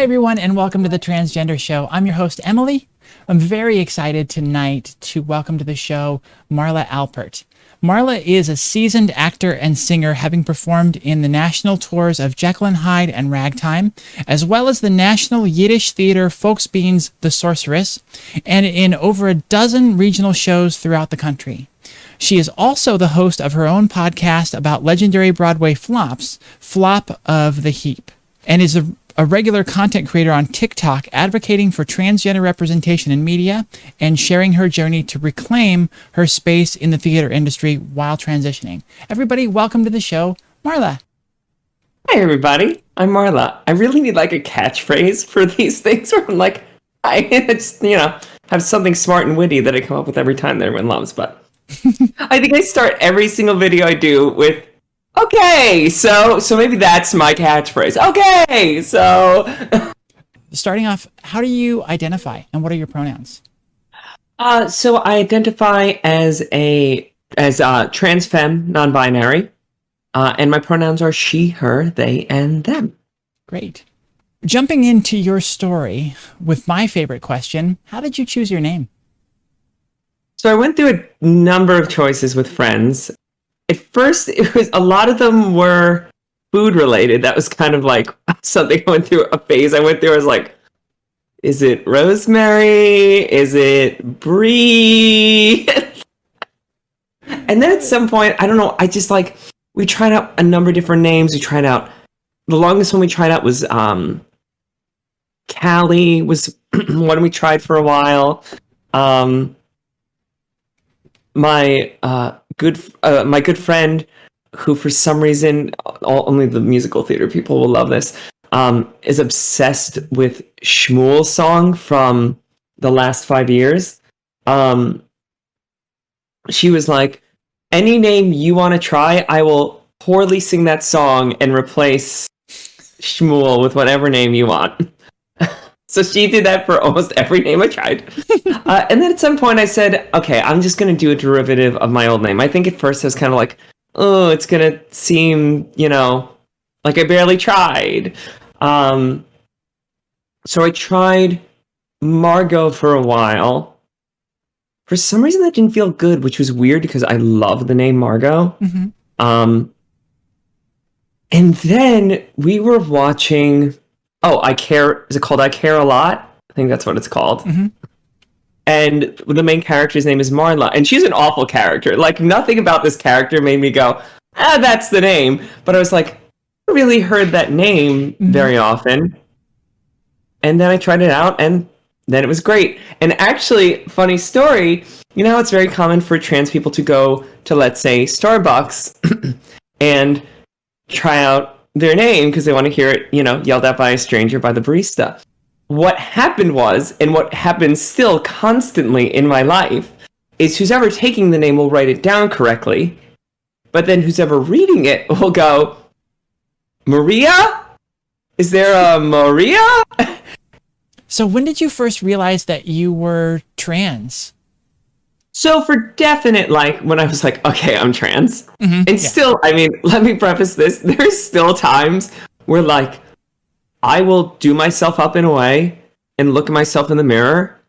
everyone, and welcome to the Transgender Show. I'm your host, Emily. I'm very excited tonight to welcome to the show Marla Alpert. Marla is a seasoned actor and singer, having performed in the national tours of Jekyll and Hyde and Ragtime, as well as the national Yiddish theater Folksbien's The Sorceress, and in over a dozen regional shows throughout the country. She is also the host of her own podcast about legendary Broadway flops, Flop of the Heap, and is a regular content creator on TikTok advocating for transgender representation in media and sharing her journey to reclaim her space in the theater industry while transitioning. Everybody, welcome to the show, Marla. Hi, everybody. I'm Marla. I really need like a catchphrase for these things where I'm like, I just, have something smart and witty that I come up with every time that everyone loves. But I think I start every single video I do with, okay, so maybe that's my catchphrase. Okay, so starting off, how do you identify and what are your pronouns? So I identify as trans femme, non-binary, and my pronouns are she, her, they, and them. Great. Jumping into your story with my favorite question, how did you choose your name? So I went through a number of choices with friends. At first, a lot of them were food related. That was kind of like something I went through, a phase I went through. I was like, is it rosemary? Is it brie? And then at some point, I don't know, I just like, we tried out a number of different names. The longest one we tried out was Callie was one we tried for a while. My good friend, who for some reason, only the musical theater people will love this, is obsessed with Shmuel's song from the last 5 years. She was like, any name you want to try, I will poorly sing that song and replace Shmuel with whatever name you want. So she did that for almost every name I tried. And then at some point I said, okay, I'm just going to do a derivative of my old name. I think at first I was kind of like, oh, it's going to seem, like I barely tried. So I tried Margot for a while. For some reason that didn't feel good, which was weird because I love the name Margot. Mm-hmm. And then we were watching... Oh, is it called I Care a Lot? I think that's what it's called. Mm-hmm. And the main character's name is Marla. And she's an awful character. Like, nothing about this character made me go, that's the name. But I was like, I really heard that name very often. And then I tried it out, and then it was great. And actually, funny story, it's very common for trans people to go to, let's say, Starbucks and try out their name because they want to hear it, yelled at by a stranger by the barista. What happened was, and what happens still constantly in my life, is who's ever taking the name will write it down correctly, but then who's ever reading it will go, Maria? Is there a Maria? So when did you first realize that you were trans? So for definite, when I was like, okay, I'm trans. Mm-hmm, and still, let me preface this. There's still times where I will do myself up in a way and look at myself in the mirror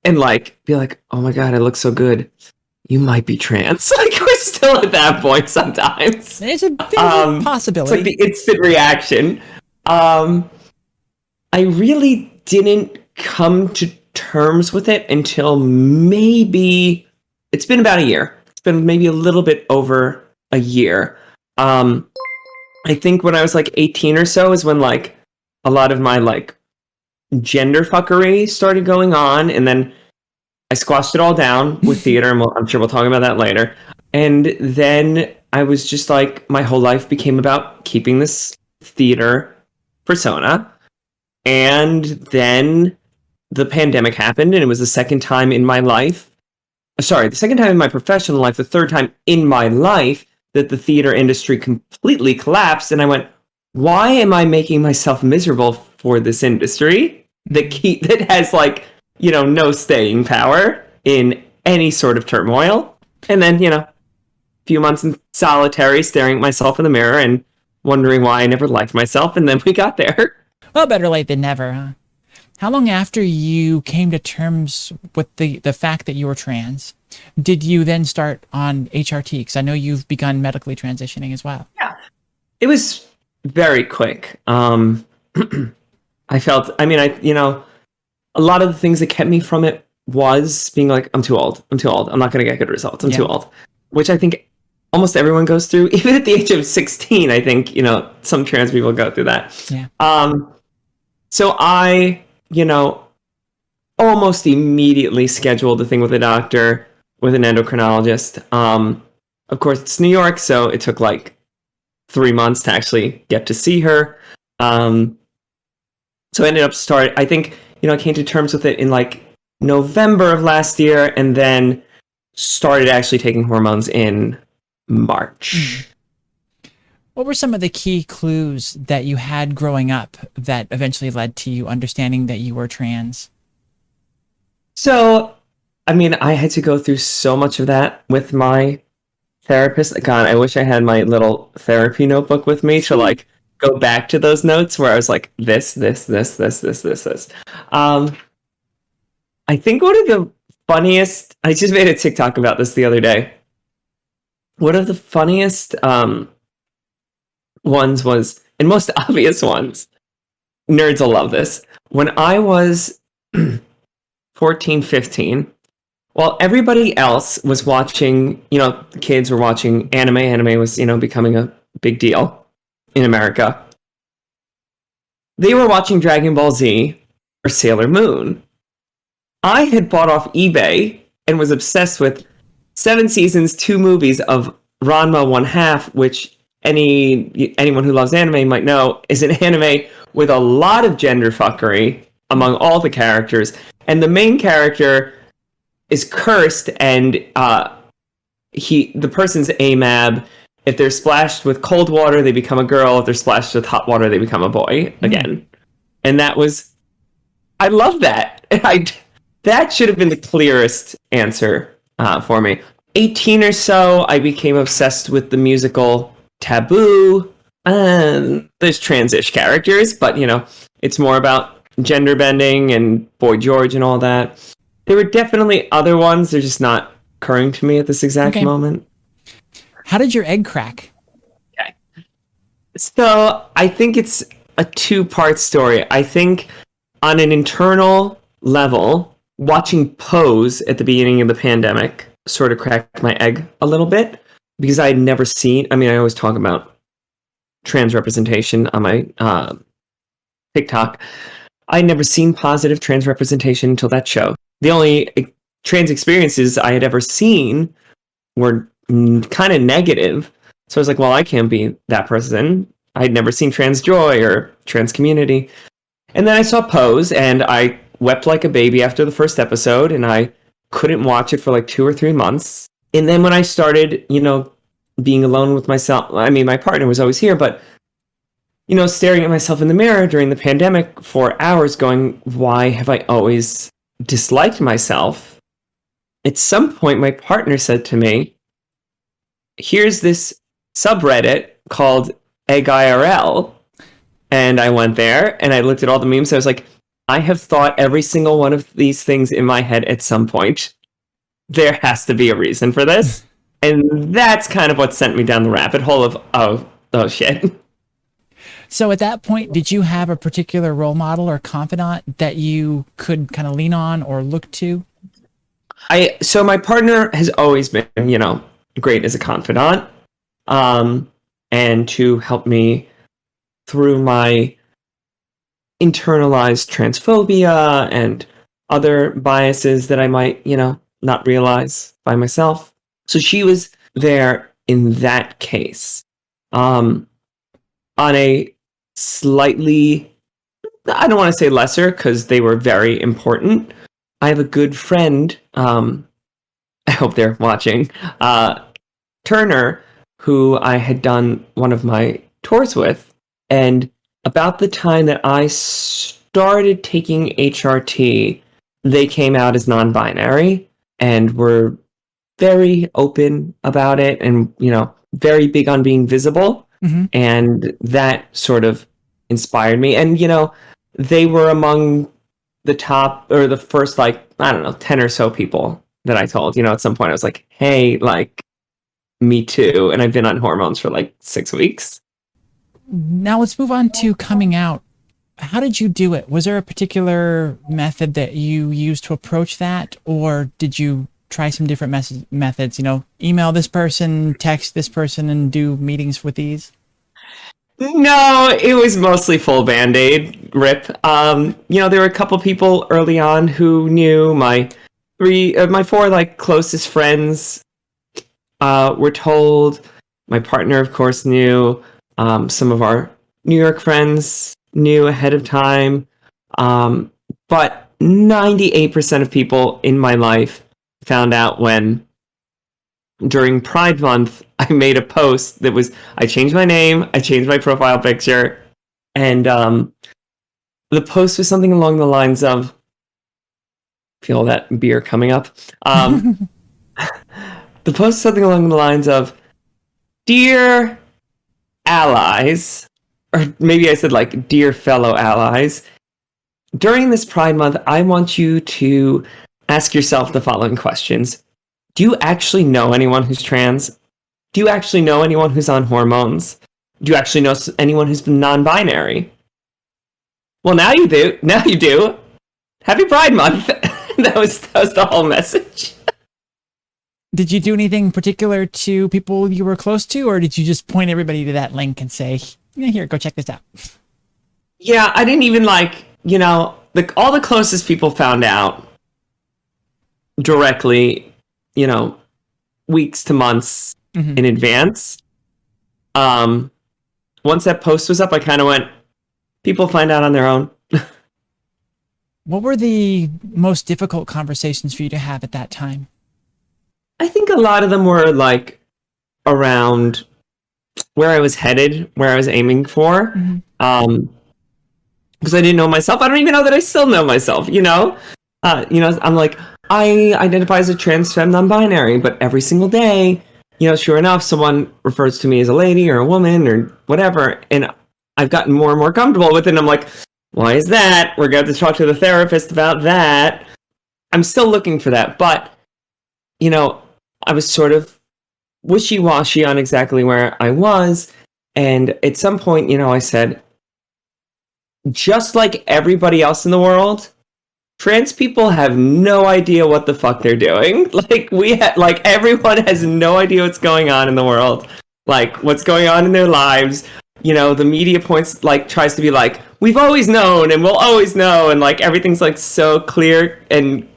and be like, oh my God, I look so good. You might be trans. We're still at that point sometimes. There's a possibility. It's the instant reaction. I really didn't come to terms with it until maybe it's been about a year. It's been maybe a little bit over a year. I think when I was 18 or so is when a lot of my gender fuckery started going on, and then I squashed it all down with theater, and I'm sure we'll talk about that later. And then I was just my whole life became about keeping this theater persona. And then the pandemic happened, and it was the second time in my life, the second time in my professional life, the third time in my life that the theater industry completely collapsed. And I went, why am I making myself miserable for this industry that has no staying power in any sort of turmoil? And then, a few months in solitary, staring at myself in the mirror and wondering why I never liked myself. And then we got there. Well, better late than never, huh? How long after you came to terms with the fact that you were trans, did you then start on HRT? Because I know you've begun medically transitioning as well. Yeah, it was very quick. I felt, I mean, a lot of the things that kept me from it was being like, I'm too old. I'm too old. I'm not going to get good results. I'm too old, which I think almost everyone goes through. Even at the age of 16, I think, some trans people go through that. Yeah. So I, almost immediately scheduled a thing with a doctor, with an endocrinologist. Of course, it's New York, so it took like 3 months to actually get to see her. So I ended up I think, I came to terms with it in like November of last year, and then started actually taking hormones in March. What were some of the key clues that you had growing up that eventually led to you understanding that you were trans? So, I mean, I had to go through so much of that with my therapist. God, I wish I had my little therapy notebook with me to like go back to those notes where I was like, this. I think one of the funniest, I just made a TikTok about this the other day. One of the funniest ones was, and most obvious ones, nerds will love this. When I was 14, 15, while everybody else was watching, the kids were watching anime was, becoming a big deal in America. They were watching Dragon Ball Z or Sailor Moon. I had bought off eBay and was obsessed with 7 seasons, 2 movies of Ranma 1/2, which anyone who loves anime might know is an anime with a lot of gender fuckery among all the characters. And the main character is cursed, and the person's AMAB. If they're splashed with cold water, they become a girl. If they're splashed with hot water, they become a boy again. And I love that. That should have been the clearest answer for me. 18 or so, I became obsessed with the musical Taboo. There's trans-ish characters, but, it's more about gender bending and Boy George and all that. There were definitely other ones. They're just not occurring to me at this exact moment. How did your egg crack? Okay. So I think it's a 2-part story. I think on an internal level, watching Pose at the beginning of the pandemic sort of cracked my egg a little bit, because I had never seen, I always talk about trans representation on my TikTok. I'd never seen positive trans representation until that show. The only trans experiences I had ever seen were kind of negative. So I was like, well, I can't be that person. I'd never seen Trans Joy or Trans Community. And then I saw Pose, and I wept like a baby after the first episode, and I couldn't watch it for like 2 or 3 months. And then when I started, being alone with myself, my partner was always here, but, staring at myself in the mirror during the pandemic for hours going, why have I always disliked myself? At some point, my partner said to me, here's this subreddit called Egg IRL. And I went there and I looked at all the memes. I was like, I have thought every single one of these things in my head at some point. There has to be a reason for this. And that's kind of what sent me down the rabbit hole of, oh shit. So at that point, did you have a particular role model or confidant that you could kind of lean on or look to? So my partner has always been, great as a confidant, and to help me through my internalized transphobia and other biases that I might, not realize by myself. So she was there in that case. On a slightly, I don't want to say lesser, because they were very important. I have a good friend, I hope they're watching, Turner, who I had done one of my tours with. And about the time that I started taking HRT, they came out as non-binary and were very open about it and, very big on being visible. And that sort of inspired me. And, they were among the top or the first, like, I don't know, 10 or so people that I told. At some point I was like, hey, like, me too. And I've been on hormones for like 6 weeks. Now let's move on to coming out. How did you do it? Was there a particular method that you used to approach that, or did you try some different methods? Email this person, text this person, and do meetings with these? No, it was mostly full Band-Aid rip. There were a couple people early on who knew. My four like closest friends were told. My partner, of course, knew. Some of our New York friends knew ahead of time. But 98% of people in my life found out when, during Pride Month, I made a post that was, I changed my name, I changed my profile picture, and the post was something along the lines of, feel that beer coming up. The post was something along the lines of, Dear allies, or maybe I said like, Dear fellow allies, during this Pride Month, I want you to ask yourself the following questions. Do you actually know anyone who's trans? Do you actually know anyone who's on hormones? Do you actually know anyone who's non-binary? Well, now you do. Now you do. Happy Pride Month. that was the whole message. Did you do anything particular to people you were close to, or did you just point everybody to that link and say, here, go check this out? Yeah, I didn't even all the closest people found out directly, weeks to months in advance. Once that post was up, I kind of went, people find out on their own. What were the most difficult conversations for you to have at that time? I think a lot of them were like around where I was headed, where I was aiming for. Because I didn't know myself. I don't even know that I still know myself, I'm like, I identify as a trans femme non-binary, but every single day, sure enough, someone refers to me as a lady or a woman or whatever, and I've gotten more and more comfortable with it, and I'm like, why is that? We're going to talk to the therapist about that. I'm still looking for that, but, I was sort of wishy-washy on exactly where I was, and at some point, I said, just like everybody else in the world, trans people have no idea what the fuck they're doing. Like everyone has no idea what's going on in the world, like what's going on in their lives. The media points tries to be like, we've always known and we'll always know, and like everything's like so clear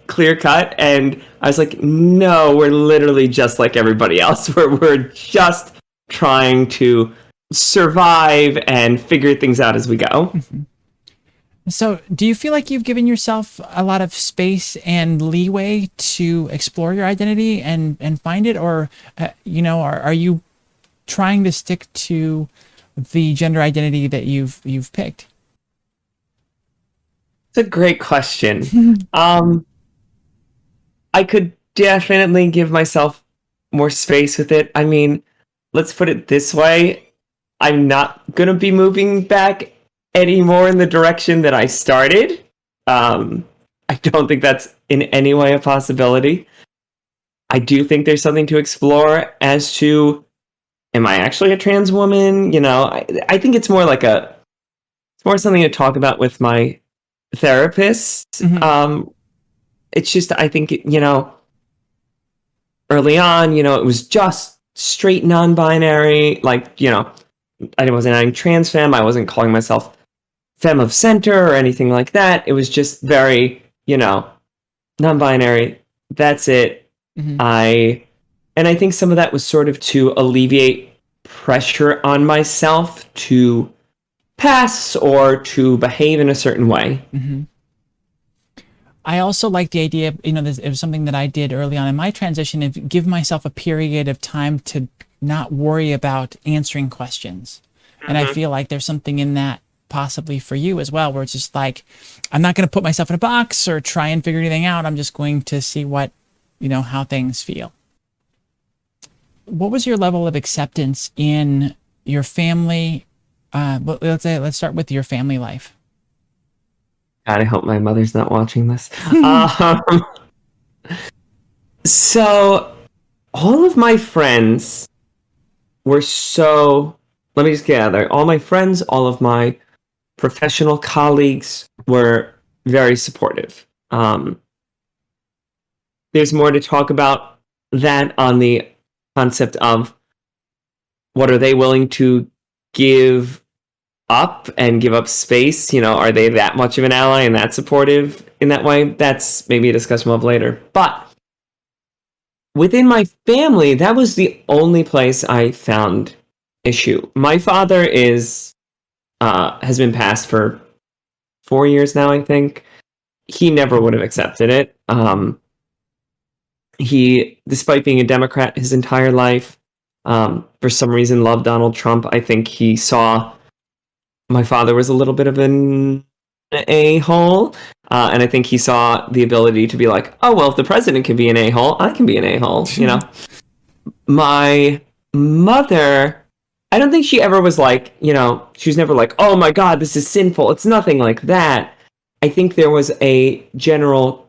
cut. And I was like, no, we're literally just like everybody else. We're just trying to survive and figure things out as we go. So do you feel like you've given yourself a lot of space and leeway to explore your identity and find it? Or, are you trying to stick to the gender identity that you've picked? It's a great question. I could definitely give myself more space with it. I mean, let's put it this way. I'm not going to be moving back anymore in the direction that I started. I don't think that's in any way a possibility. I do think there's something to explore as to, am I actually a trans woman? I think it's more like it's more something to talk about with my therapist. It's just, I think, early on, it was just straight non-binary, I wasn't adding trans femme, I wasn't calling myself femme of center or anything like that. It was just very, non-binary. That's it. I think some of that was sort of to alleviate pressure on myself to pass or to behave in a certain way. I also like the idea, it was something that I did early on in my transition, of give myself a period of time to not worry about answering questions. And I feel like there's something in that possibly for you as well, where it's just like, I'm not going to put myself in a box or try and figure anything out. I'm just going to see how things feel. What was your level of acceptance in your family let's start with your family life. God, I hope my mother's not watching this. So all of my friends were so. Let me just get out there. All my friends, all of my professional colleagues were very supportive. There's more to talk about that on the concept of what are they willing to give up and give up space? Are they that much of an ally and that supportive in that way? That's maybe a discussion we'll have later. But within my family, that was the only place I found issue. My father has been passed for 4 years now, I think. He never would have accepted it. He, despite being a Democrat his entire life, for some reason loved Donald Trump. I think he saw my father was a little bit of an a-hole. And I think he saw the ability to be like, oh, well, if the president can be an a-hole, I can be an a-hole, My mother, I don't think she ever was like, she was never like, oh my God, this is sinful. It's nothing like that. I think there was a general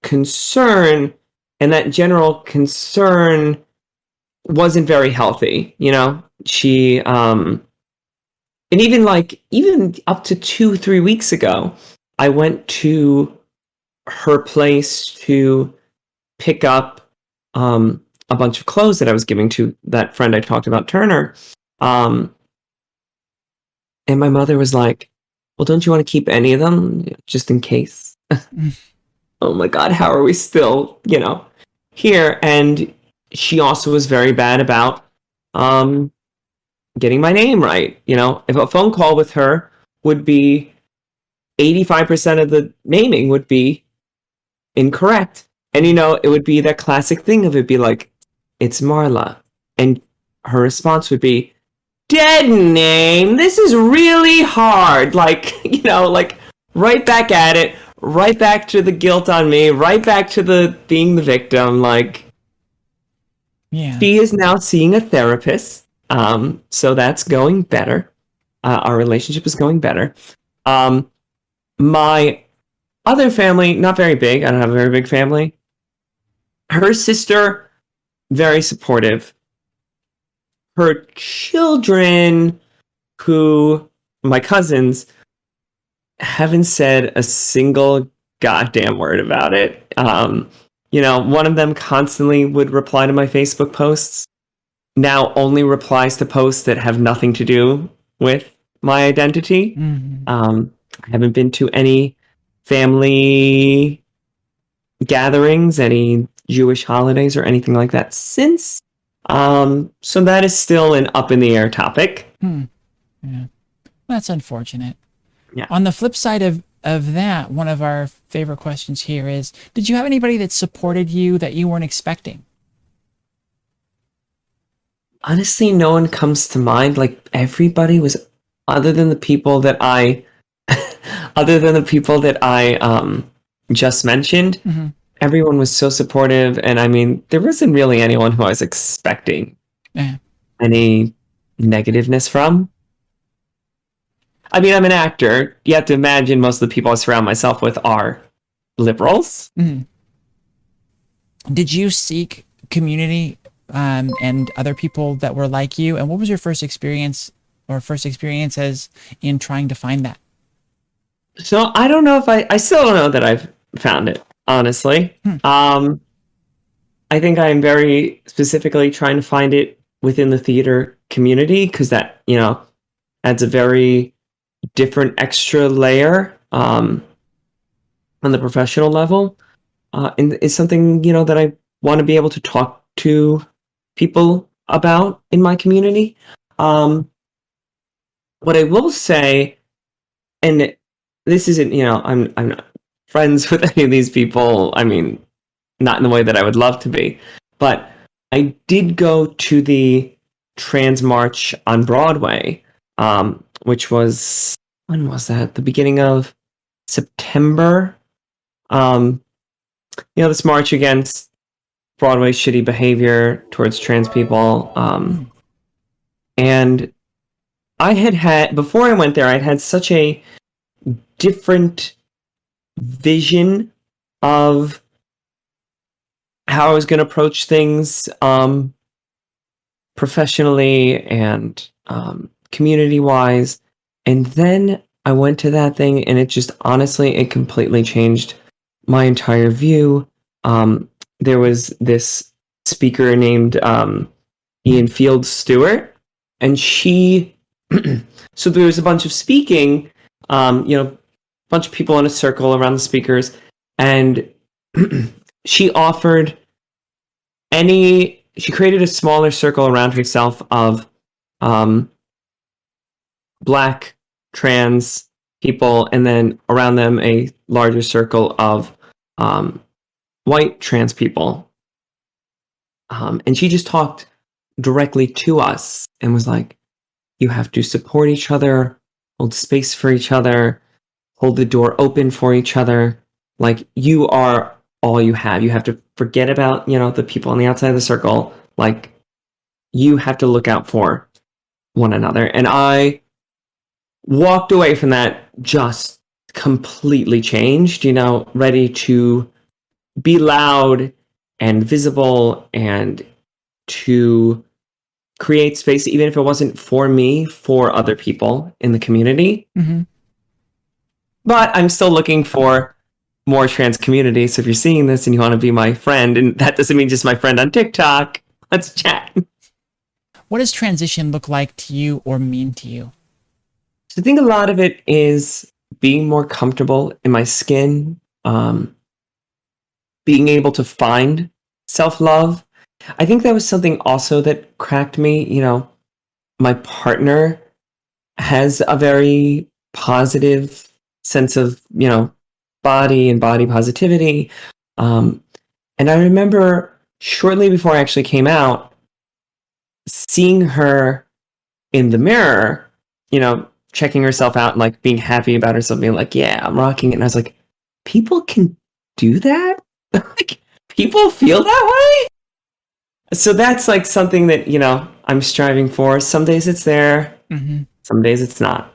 concern, and that general concern wasn't very healthy. She, and even up to 2-3 weeks ago, I went to her place to pick up a bunch of clothes that I was giving to that friend I talked about, Turner. And my mother was like, well, don't you want to keep any of them just in case? Oh my God, how are we still, here? And she also was very bad about getting my name right. If a phone call with her would be 85% of the naming would be incorrect. And it would be that classic thing of it be like, it's Marla. And her response would be, dead name, this is really hard. Like right back at it, right back to the guilt on me, right back to the being the victim. Yeah. She is now seeing a therapist. So that's going better. Our relationship is going better. My other family, not very big. I don't have a very big family. Her sister, very supportive. Her children, my cousins, haven't said a single goddamn word about it. One of them constantly would reply to my Facebook posts. Now only replies to posts that have nothing to do with my identity. Mm-hmm. I haven't been to any family gatherings, any Jewish holidays or anything like that since. So that is still an up in the air topic. Yeah. That's unfortunate. Yeah. On the flip side of that, one of our favorite questions here is, did you have anybody that supported you that you weren't expecting? Honestly, no one comes to mind. Like everybody was, other than the people that I just mentioned, Mm-hmm. everyone was so supportive. And I mean, there wasn't really anyone who I was expecting any negativeness from. I mean, I'm an actor. You have to imagine most of the people I surround myself with are liberals. Mm-hmm. Did you seek community and other people that were like you? And what was your first experiences in trying to find that? So I don't know if I still don't know that I've found it, honestly. I think I'm very specifically trying to find it within the theater community because that, adds a very different extra layer on the professional level. And it's something, that I want to be able to talk to people about in my community. What I will say, and this isn't, I'm not friends with any of these people. I mean, not in the way that I would love to be, but I did go to the Trans March on Broadway, which was, when was that? The beginning of September. This march against Broadway's shitty behavior towards trans people. And before I went there, I'd had such a different vision of how I was going to approach things professionally and community wise. And then I went to that thing, and it just honestly, it completely changed my entire view. There was this speaker named Ian Field Stewart, and she, so there was a bunch of speaking, a bunch of people in a circle around the speakers, and she offered she created a smaller circle around herself of Black trans people, and then around them a larger circle of white trans people. And she just talked directly to us and was like, you have to support each other, hold space for each other, hold the door open for each other. Like, you are all you have. You have to forget about, the people on the outside of the circle. Like, you have to look out for one another. And I walked away from that just completely changed, ready to be loud and visible and to create space, even if it wasn't for me, for other people in the community. Mm-hmm. But I'm still looking for more trans community. So if you're seeing this and you want to be my friend, and that doesn't mean just my friend on TikTok, let's chat. What does transition look like to you or mean to you? So I think a lot of it is being more comfortable in my skin, being able to find self-love. I think that was something also that cracked me. My partner has a very positive sense of, body and body positivity. And I remember shortly before I actually came out, seeing her in the mirror, checking herself out and like being happy about herself, being like, yeah, I'm rocking it. And I was like, people can do that? Like, people feel that way? So that's like something that, I'm striving for. Some days it's there. Mm-hmm. Some days it's not.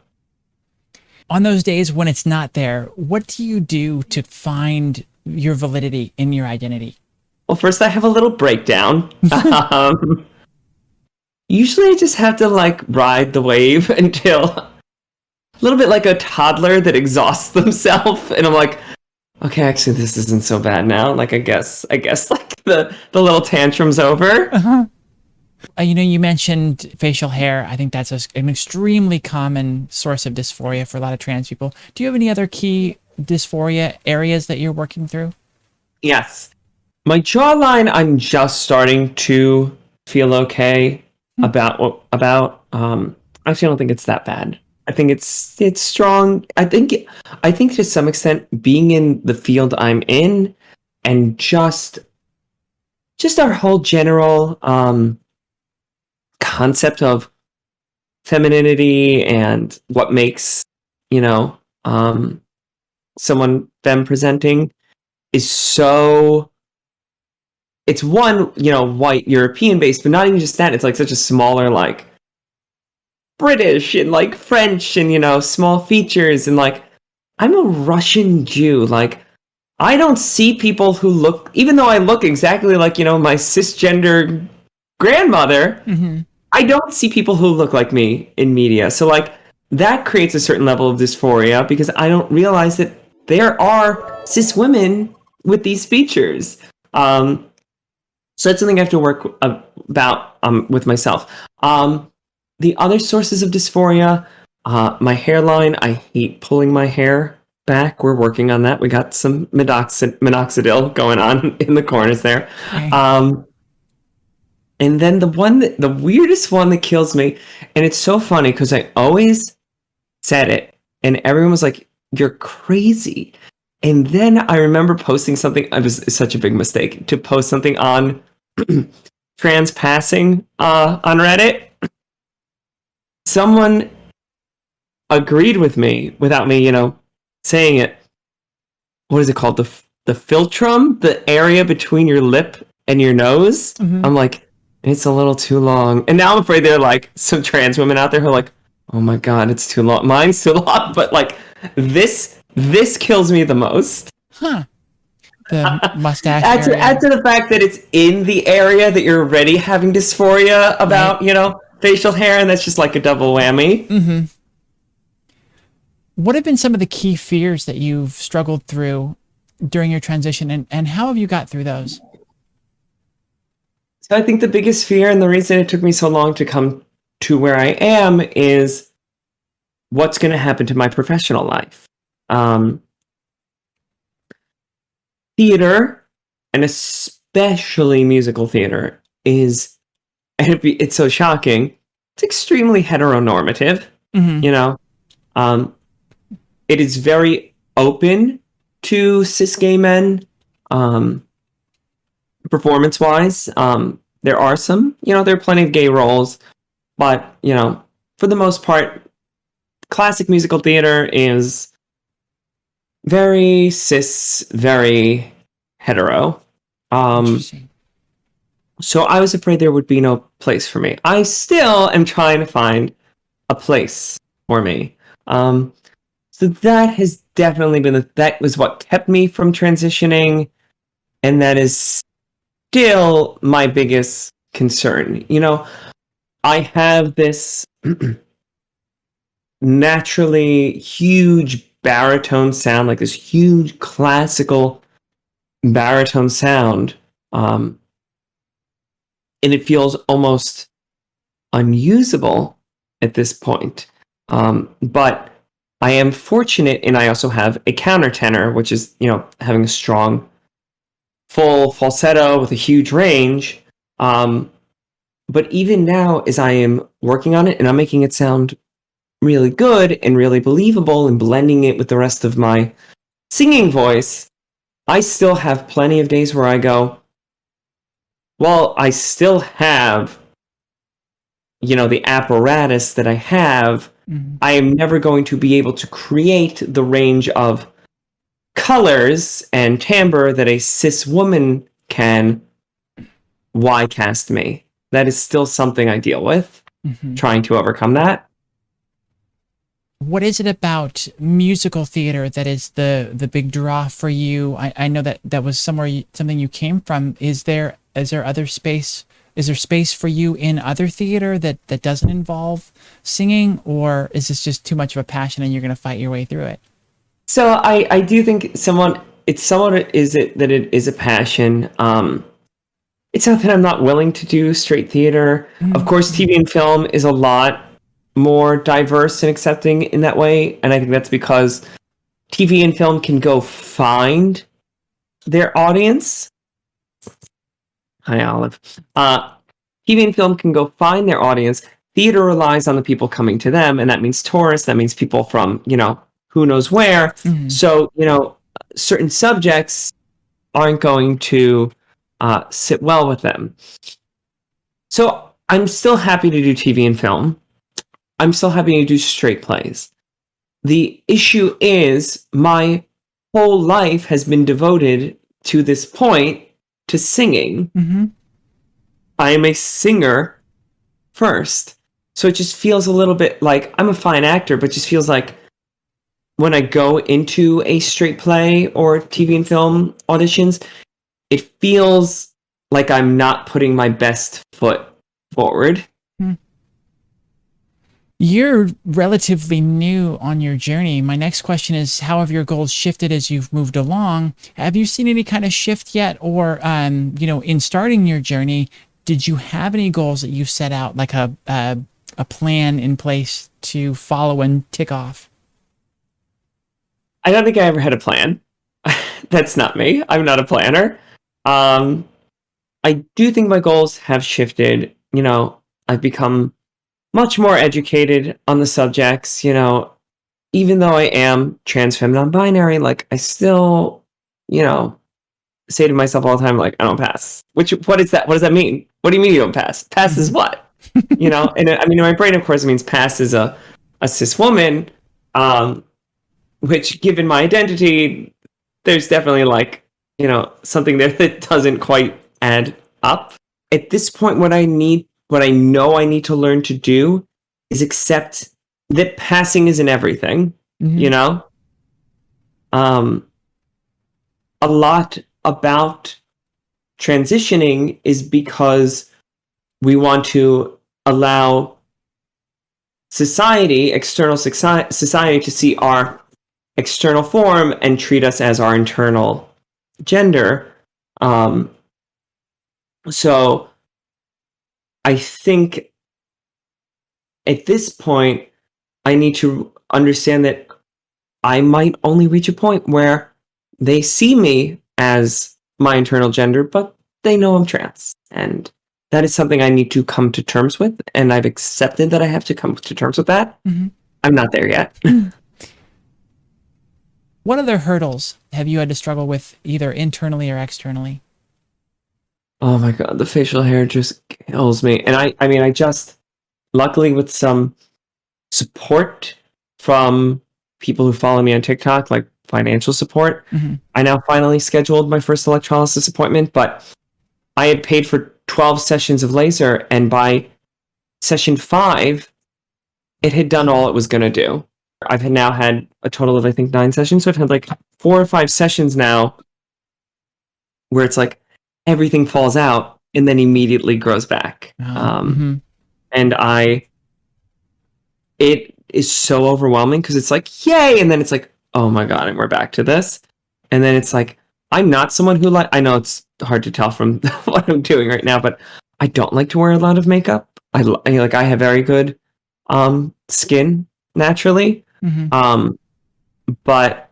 On those days when it's not there, what do you do to find your validity in your identity? Well, first I have a little breakdown. Usually I just have to like ride the wave until a little bit like a toddler that exhausts themselves. And I'm like, okay, actually this isn't so bad now. Like, I guess like the little tantrum's over. Uh-huh. You mentioned facial hair. I think that's an extremely common source of dysphoria for a lot of trans people. Do you have any other key dysphoria areas that you're working through? Yes. My jawline, I'm just starting to feel okay about. Actually, I don't think it's that bad. I think it's strong. I think to some extent, being in the field I'm in, and just our whole general concept of femininity and what makes someone femme presenting is so. It's one, white European based, but not even just that. It's like such a smaller, like British and like French and small features, and like I'm a Russian Jew. Like, I don't see people who look, even though I look exactly like my cisgender grandmother. Mm-hmm. I don't see people who look like me in media. So like that creates a certain level of dysphoria because I don't realize that there are cis women with these features. So that's something I have to work about with myself. The other sources of dysphoria, my hairline. I hate pulling my hair back. We're working on that. We got some minoxidil going on in the corners there. Okay. And then the weirdest one that kills me, and it's so funny because I always said it, and everyone was like, "You're crazy." And then I remember posting something. It was such a big mistake to post something on trans passing on Reddit. Someone agreed with me without me, saying it. What is it called? The philtrum, the area between your lip and your nose. Mm-hmm. I'm like, it's a little too long. And now I'm afraid there are like some trans women out there who are like, Oh my god, it's too long. Mine's too long, but like this kills me the most. Huh. The mustache Add area, to the fact that it's in the area that you're already having dysphoria right? about, facial hair, and that's just like a double whammy. Mm-hmm. What have been some of the key fears that you've struggled through during your transition, and how have you got through those? So I think the biggest fear and the reason it took me so long to come to where I am is what's going to happen to my professional life. Um, Theater, and especially musical theater, it's so shocking. It's extremely heteronormative. Mm-hmm. You know, um, it is very open to cis gay men. Performance wise, there are some. There are plenty of gay roles, but for the most part, classic musical theater is very cis, very hetero. Um, Interesting. so I was afraid there would be no place for me. I still am trying to find a place for me. So that has definitely that was what kept me from transitioning, and that is still my biggest concern. I have this naturally huge baritone sound, like this huge classical baritone sound, and it feels almost unusable at this point. But I am fortunate, and I also have a countertenor, which is having a strong, full falsetto with a huge range. But even now, as I am working on it, and I'm making it sound really good and really believable, and blending it with the rest of my singing voice, I still have plenty of days where I go, well, I still have, the apparatus that I have. Mm-hmm. I am never going to be able to create the range of colors and timbre that a cis woman can. Why cast me? That is still something I deal with, Mm-hmm. trying to overcome that. What is it about musical theater that is the big draw for you? I know that was something you came from. Is there other space? Is there space for you in other theater that doesn't involve singing, or is this just too much of a passion and you're going to fight your way through it? So I do think it's somewhat is it that it is a passion. It's not that I'm not willing to do straight theater. Of course, TV and film is a lot more diverse and accepting in that way, and I think that's because TV and film can go find their audience. Hi, Olive. TV and film can go find their audience. Theater relies on the people coming to them, and that means tourists. That means people from who knows where. Mm-hmm. So certain subjects aren't going to sit well with them. So I'm still happy to do TV and film. I'm still happy to do straight plays. The issue is my whole life has been devoted to this point to singing. Mm-hmm. I am a singer first. So it just feels a little bit like I'm a fine actor, but just feels like when I go into a straight play or TV and film auditions, it feels like I'm not putting my best foot forward. You're relatively new on your journey. My next question is, how have your goals shifted as you've moved along? Have you seen any kind of shift yet? Or, in starting your journey, did you have any goals that you set out, like a plan in place to follow and tick off? I don't think I ever had a plan. That's not me. I'm not a planner. I do think my goals have shifted. I've become much more educated on the subjects. Even though I am trans, femme, non-binary, like I still, say to myself all the time, like I don't pass. What is that? What does that mean? What do you mean you don't pass? Pass is what? And I mean, in my brain, of course, it means pass is a cis woman. Which, given my identity, there's definitely something there that doesn't quite add up. At this point, what I know I need to learn to do is accept that passing isn't everything, you know? A lot about transitioning is because we want to allow society, external society, to see our external form and treat us as our internal gender. So I think at this point, I need to understand that I might only reach a point where they see me as my internal gender, but they know I'm trans. And that is something I need to come to terms with. And I've accepted that I have to come to terms with that. I'm not there yet. What other hurdles have you had to struggle with, either internally or externally? Oh my God, the facial hair just kills me. And I mean, I just, luckily with some support from people who follow me on TikTok, like financial support, I now finally scheduled my first electrolysis appointment, but I had paid for 12 sessions of laser, and by session 5, it had done all it was going to do. I've now had a total of, I think, 9 sessions, so I've had like 4 or 5 sessions now where it's like everything falls out and then immediately grows back. And it is so overwhelming because it's like, yay! And then it's like, oh my God, and we're back to this. And then it's like, I'm not someone who I know it's hard to tell from what I'm doing right now, but I don't like to wear a lot of makeup. I have very good skin naturally. But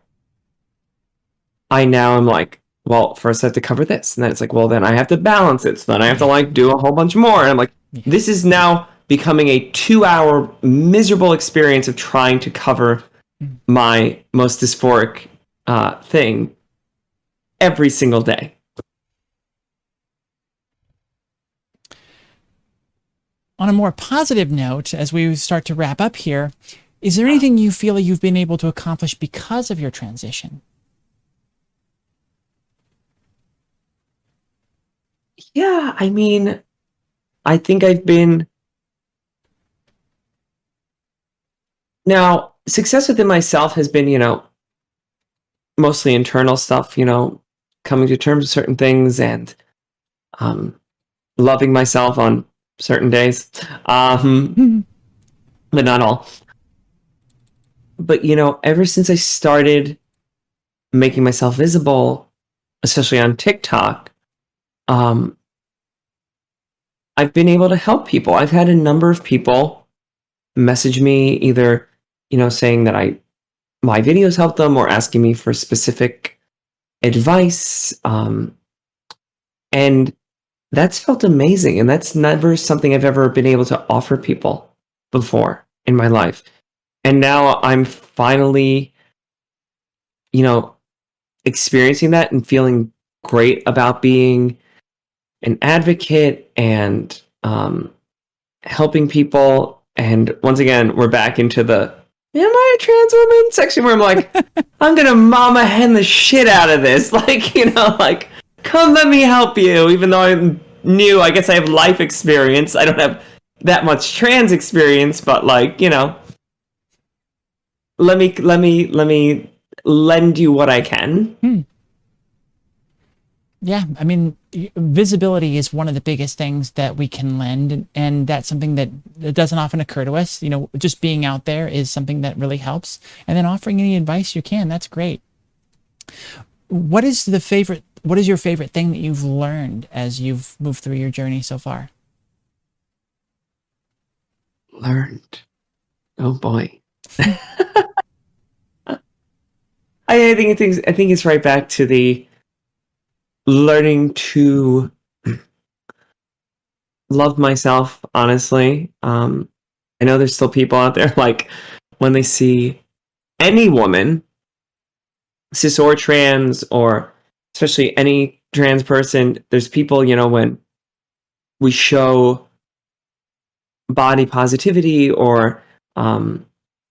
I now am like, well, first I have to cover this. And then it's like, well, then I have to balance it. So then I have to like do a whole bunch more. And I'm like, this is now becoming a 2-hour miserable experience of trying to cover my most dysphoric thing every single day. On a more positive note, as we start to wrap up here, is there anything you feel you've been able to accomplish because of your transition? Yeah, I mean, I think I've been... Now, success within myself has been, mostly internal stuff, coming to terms with certain things and loving myself on certain days. But not all. But, ever since I started making myself visible, especially on TikTok, I've been able to help people. I've had a number of people message me either, saying that my videos help them or asking me for specific advice. And that's felt amazing. And that's never something I've ever been able to offer people before in my life. And now I'm finally, experiencing that and feeling great about being an advocate and helping people. And once again, we're back into the am I a trans woman section where I'm like, I'm gonna mama hen the shit out of this. Like, like, come let me help you. Even though I'm new, I guess I have life experience. I don't have that much trans experience, but like, let me lend you what I can. Yeah, I mean, visibility is one of the biggest things that we can lend, and that's something that doesn't often occur to us. Just being out there is something that really helps, and then offering any advice you can, that's great. What is your favorite thing that you've learned as you've moved through your journey so far? Learned. Oh boy. I think it's right back to the learning to love myself, honestly. I know there's still people out there, like, when they see any woman, cis or trans, or especially any trans person, there's people, when we show body positivity or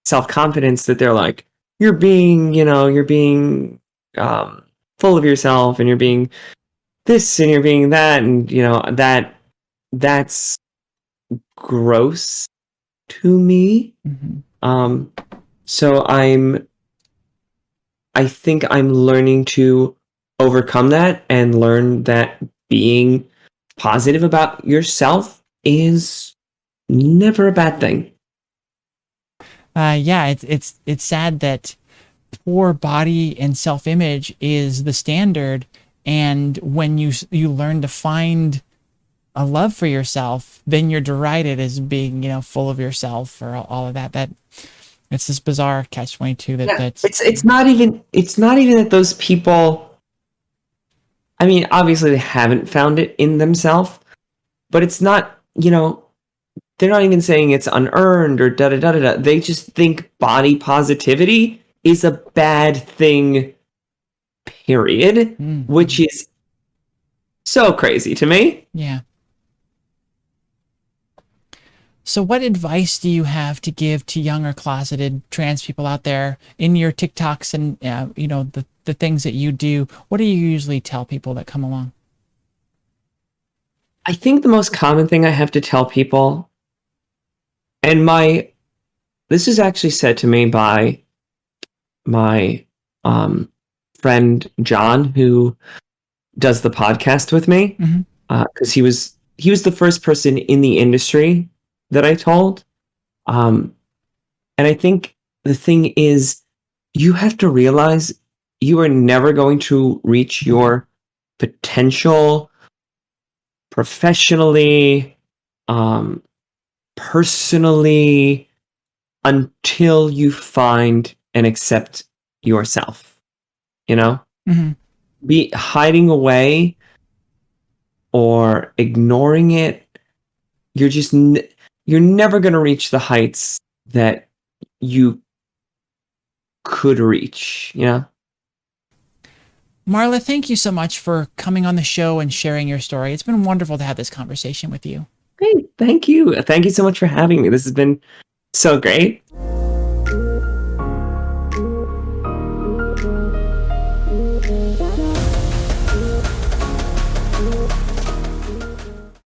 self-confidence, that they're like, you're being full of yourself, and you're being this, and you're being that, and that's gross to me. Um, so I think I'm learning to overcome that and learn that being positive about yourself is never a bad thing. Yeah, it's sad that poor body and self-image is the standard, and when you learn to find a love for yourself, then you're derided as being, full of yourself or all of that. That it's this bizarre catch-22 that Yeah, that's it's not even that those people. I mean, obviously they haven't found it in themselves, but it's not. They're not even saying it's unearned or da da da da da. They just think body positivity is a bad thing. Period. mm, Which is so crazy to me. yeah. So what advice do you have to give to young or closeted trans people out there in your TikToks and the things that you do? What do you usually tell people that come along? I think the most common thing I have to tell people, and this is actually said to me by my um, friend John, who does the podcast with me, Hmm. because he was the first person in the industry that I told. Um, and I think the thing is, you have to realize you are never going to reach your potential professionally, um, personally, until you find and accept yourself. You know, Hmm. be hiding away or ignoring it. You're never going to reach the heights that you could reach. Marla, thank you so much for coming on the show and sharing your story. It's been wonderful to have this conversation with you. Hey, thank you so much for having me. This has been so great.